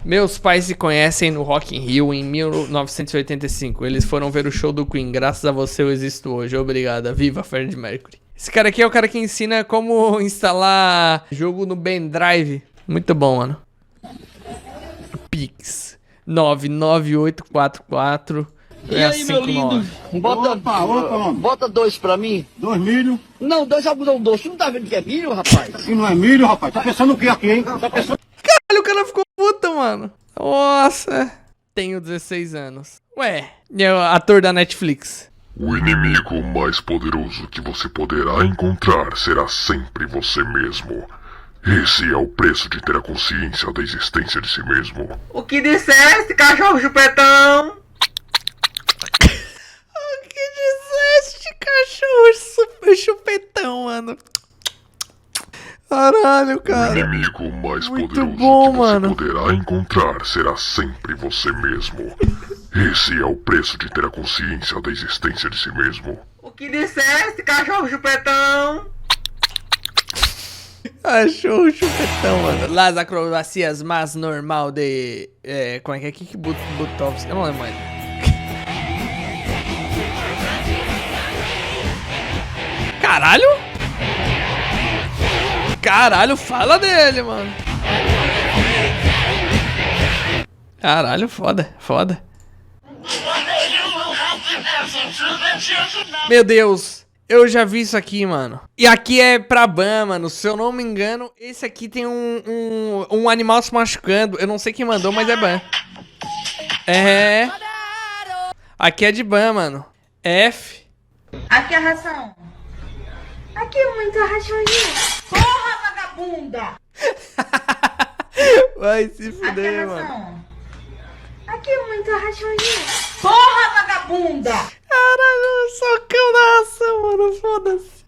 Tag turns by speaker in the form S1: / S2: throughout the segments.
S1: Meus pais se conhecem no Rock in Rio em 1985. Eles foram ver o show do Queen. Graças a você eu existo hoje. Obrigada. Viva Freddie Mercury. Esse cara aqui é o cara que ensina como instalar jogo no pendrive. Muito bom, mano. Pix 99844
S2: E aí, meu lindo? Bota 2 pra mim.
S3: 2 milho.
S2: Não, 2 algodão doce. Não tá vendo que é milho, rapaz?
S3: Isso não é milho, rapaz. Tá pensando o que aqui, hein? Tá pensando...
S1: Caralho, o cara ficou puta, mano. Nossa. Tenho 16 anos. Ué, é o ator da Netflix.
S4: O inimigo mais poderoso que você poderá encontrar será sempre você mesmo. Esse é o preço de ter a consciência da existência de si mesmo.
S2: O que disseste, cachorro chupetão?
S1: O que disseste, cachorro super chupetão, mano? Caralho,
S4: O
S1: cara.
S4: inimigo mais
S1: Muito
S4: poderoso
S1: bom,
S4: que você
S1: mano.
S4: poderá encontrar será sempre você mesmo. Esse é o preço de ter a consciência da existência de si mesmo.
S2: O que disseste, cachorro chupetão?
S1: Achou o chupetão, mano. Las acrobacias mais normal de... como é que é? Kik Butovski. Eu não lembro mais. Caralho? Caralho, fala dele, mano. Caralho, foda, foda. Meu Deus. Eu já vi isso aqui, mano. E aqui é pra ban, mano. Se eu não me engano, esse aqui tem um animal se machucando. Eu não sei quem mandou, mas é ban. É. Aqui é de ban, mano. F.
S5: Aqui é a ração. Aqui é muita raçãozinha. Porra, vagabunda!
S1: Vai se
S5: Aqui é
S1: fuder,
S5: a
S1: mano.
S5: ração. Aqui é muita raçãozinha. Porra, vagabunda!
S1: Caralho, socão na ração, mano. Foda-se.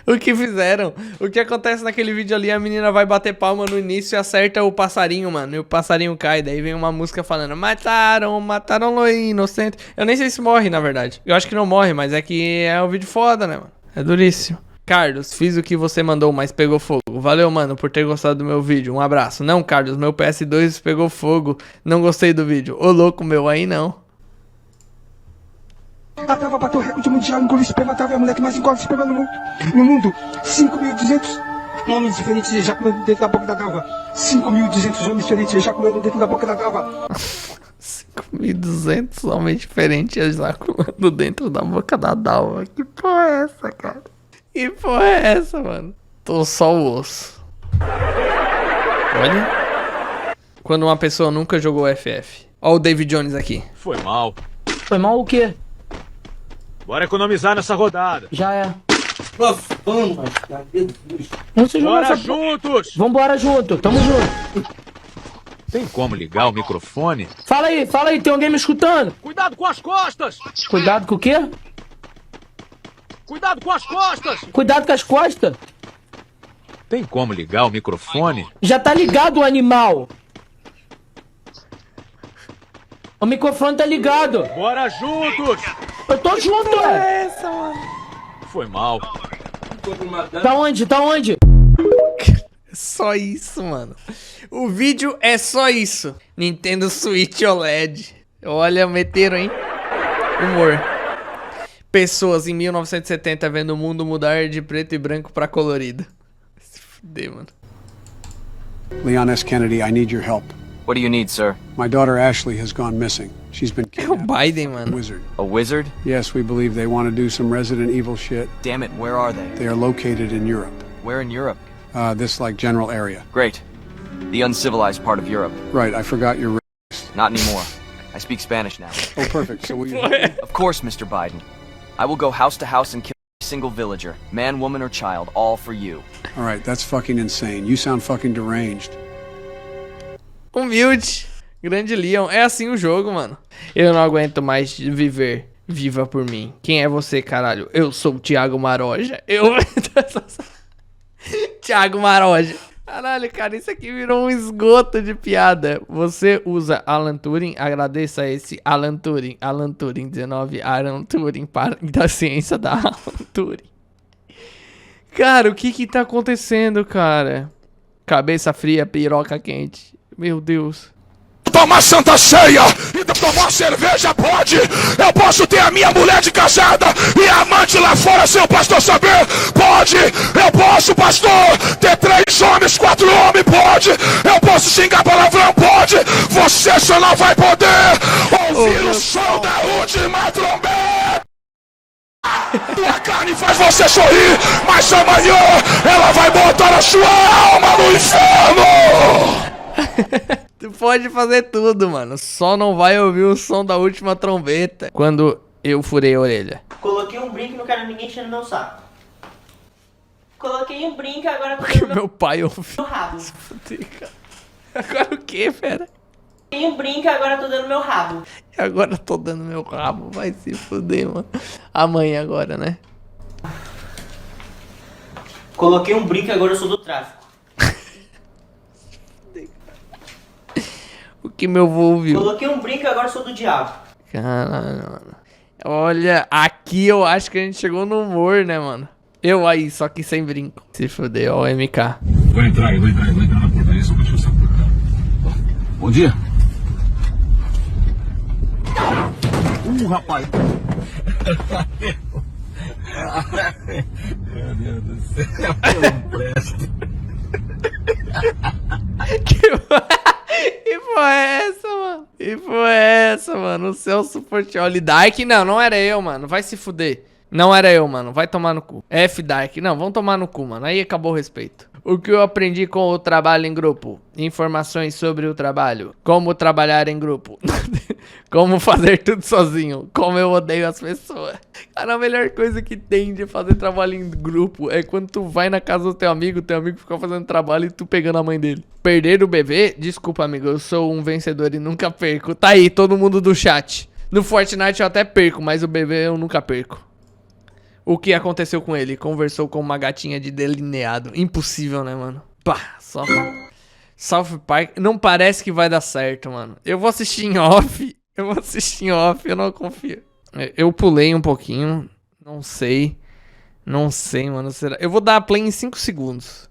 S1: O que fizeram? O que acontece naquele vídeo ali, a menina vai bater palma no início e acerta o passarinho, mano. E o passarinho cai. Daí vem uma música falando: mataram o inocente. Eu nem sei se morre, na verdade. Eu acho que não morre, mas é que é um vídeo foda, né, mano? É duríssimo. Carlos, fiz o que você mandou, mas pegou fogo. Valeu, mano, por ter gostado do meu vídeo. Um abraço. Não, Carlos, meu PS2 pegou fogo. Não gostei do vídeo. Ô, louco, meu, aí não.
S6: A Tava bateu o recorde mundial em gol esperma. A Tava é a mulher que mais engole esperma no mundo. 5.200 homens diferentes ejaculando dentro da boca da Dalva. 5.200 homens diferentes ejaculando dentro da boca da Dalva.
S1: 5.200 homens diferentes ejaculando dentro da boca da Dalva. Que porra é essa, cara? Que porra é essa, mano? Tô só o osso. Olha. Quando uma pessoa nunca jogou FF. Ó o David Jones aqui.
S7: Foi mal.
S8: Foi mal o quê?
S7: Bora economizar nessa rodada.
S8: Já é.
S6: Vamos,
S8: Vamos se jogar
S7: Bora
S8: essa...
S7: juntos!
S8: Vambora junto, tamo junto.
S7: Tem como ligar o microfone?
S8: Fala aí, tem alguém me escutando?
S7: Cuidado com as costas!
S8: Cuidado com o quê?
S7: Cuidado com as costas!
S8: Cuidado com as costas.
S7: Tem como ligar o microfone?
S8: Já tá ligado o animal. O microfone tá ligado.
S7: Bora juntos!
S8: Eu tô junto, ué.
S1: Essa, mano.
S7: Foi mal.
S8: Tá onde? Tá onde?
S1: Só isso, mano. O vídeo é só isso. Nintendo Switch OLED. Olha, meteram, hein? Humor. Pessoas em 1970 vendo o mundo mudar de preto e branco pra colorido. Se fuder, mano.
S9: Leon S. Kennedy, I need your help.
S10: What do you need, sir?
S9: My daughter Ashley has gone missing. She's been
S1: É o
S9: kidnapped
S1: Biden,
S9: by a
S1: mano.
S9: wizard.
S10: A wizard?
S9: Yes, we believe they want to do some Resident Evil shit.
S10: Damn it, where are they?
S9: They are located in Europe.
S10: Where in Europe?
S9: This like general area.
S10: Great. The uncivilized part of Europe.
S9: Right, I forgot your
S10: Not anymore. I speak Spanish now.
S9: Oh, perfect. So will you...
S10: Of course, Mr. Biden. I will go house to house and kill every single villager, man, woman, or child, all for you.
S9: All right, that's fucking insane. You sound fucking deranged.
S1: Humilde. Grande Leon. É assim o jogo, mano. Eu não aguento mais viver. Viva por mim. Quem é você, caralho? Eu sou o Thiago Maroja. Thiago Maroja. Caralho, cara, isso aqui virou um esgoto de piada. Você usa Alan Turing? Agradeça a esse Alan Turing. Alan Turing 19. Alan Turing para da ciência da Alan Turing. Cara, o que tá acontecendo, cara? Cabeça fria, piroca quente. Meu Deus.
S4: tomar santa ceia e tomar cerveja, pode. Eu posso ter a minha mulher de casada e amante lá fora sem o pastor saber, pode. Eu posso, pastor, ter 3 homens, 4 homens, pode. Eu posso xingar palavrão, pode. Você só não vai poder ouvir o som da última trombeta. A carne faz você sorrir, mas amanhã ela vai botar a sua alma no inferno.
S1: Tu pode fazer tudo, mano. Só não vai ouvir o som da última trombeta. Quando eu furei a orelha.
S8: Coloquei um brinco e não quero ninguém enchendo meu saco. Coloquei um brinco e agora
S1: Porque meu pai ouviu.
S8: meu rabo.
S1: Agora o que, fera?
S8: Coloquei um brinco e agora tô dando meu rabo.
S1: E agora tô dando meu rabo. Vai se fuder, mano. Amanhã agora, né?
S8: Coloquei um brinco e agora eu sou do tráfico.
S1: O que meu vô ouviu?
S8: Coloquei um brinco e agora eu sou do diabo.
S1: Caralho, mano. Olha, aqui eu acho que a gente chegou no humor, né, mano? Eu aí, só que sem brinco. Se fuder, ó, o MK.
S3: Vai entrar na portaria só pra te mostrar. Bom dia. Rapaz. Meu Deus do céu. Não presta.
S1: Que porra é essa, mano? Que porra é essa, mano? O Celso Portioli. Dark, não era eu, mano. Vai se fuder. Não era eu, mano. Vai tomar no cu. F Dark. Não, vão tomar no cu, mano. Aí acabou o respeito. O que eu aprendi com o trabalho em grupo? Informações sobre o trabalho. Como trabalhar em grupo. Como fazer tudo sozinho. Como eu odeio as pessoas. Cara, a melhor coisa que tem de fazer trabalho em grupo é quando tu vai na casa do teu amigo fica fazendo trabalho e tu pegando a mãe dele. Perder o bebê? Desculpa, amigo. Eu sou um vencedor e nunca perco. Tá aí, todo mundo do chat. No Fortnite eu até perco, mas o bebê eu nunca perco. O que aconteceu com ele? Conversou com uma gatinha de delineado. Impossível, né, mano? Pá, só... South Park. Não parece que vai dar certo, mano. Eu vou assistir em off. Eu não confio. Eu pulei um pouquinho. Não sei, mano. Será? Eu vou dar play em 5 segundos.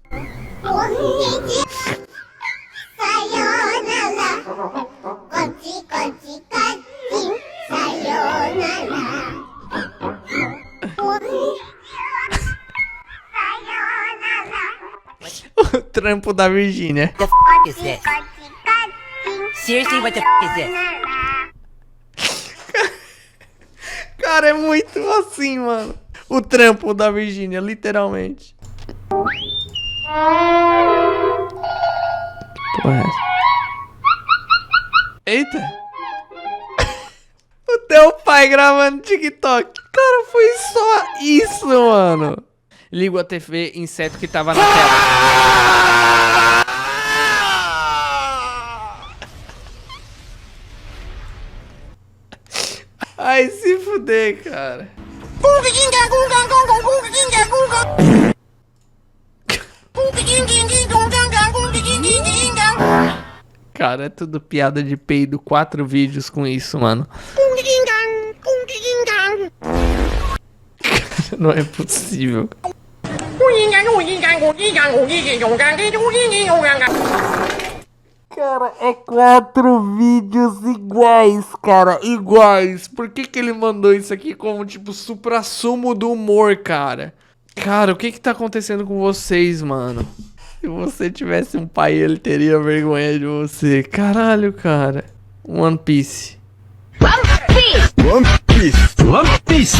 S1: O trampo da Virgínia.
S8: Seriously, what the is this?
S1: Cara, é muito assim, mano. O trampo da Virgínia, literalmente. Porra é essa? Eita. O teu pai gravando TikTok. Cara, foi só isso, mano. Ligo a TV, inseto que tava na tela. Ai, se fuder, cara. Cara, é tudo piada de peido. 4 vídeos com isso, mano. Não é possível. Cara, é 4 vídeos iguais, cara, iguais. Por que ele mandou isso aqui como, tipo, suprassumo do humor, cara? Cara, o que tá acontecendo com vocês, mano? Se você tivesse um pai, ele teria vergonha de você. Caralho, cara. One Piece.
S3: One Piece.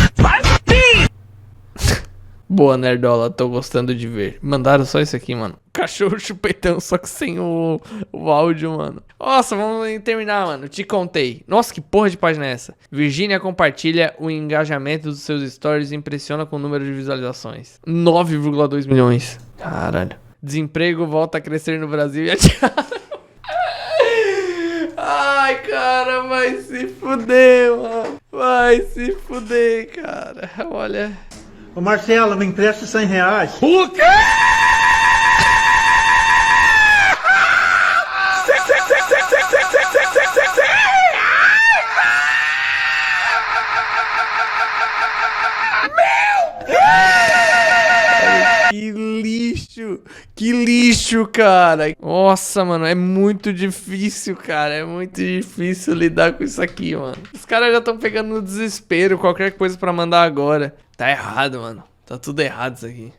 S1: Boa, Nerdola, tô gostando de ver. Mandaram só isso aqui, mano. Cachorro chupetão, só que sem o áudio, mano. Nossa, vamos terminar, mano. Te contei. Nossa, que porra de página é essa? Virgínia compartilha o engajamento dos seus stories e impressiona com o número de visualizações. 9,2 milhões. Caralho. Desemprego volta a crescer no Brasil e Ai, cara, vai se fuder, mano. Vai se fuder, cara. Olha...
S6: Ô Marcelo, me empresta 100 reais.
S3: O quê?
S1: Que lixo bicho, cara. Nossa, mano, é muito difícil, cara. É muito difícil lidar com isso aqui, mano. Os caras já estão pegando no desespero qualquer coisa pra mandar agora. Tá errado, mano. Tá tudo errado isso aqui.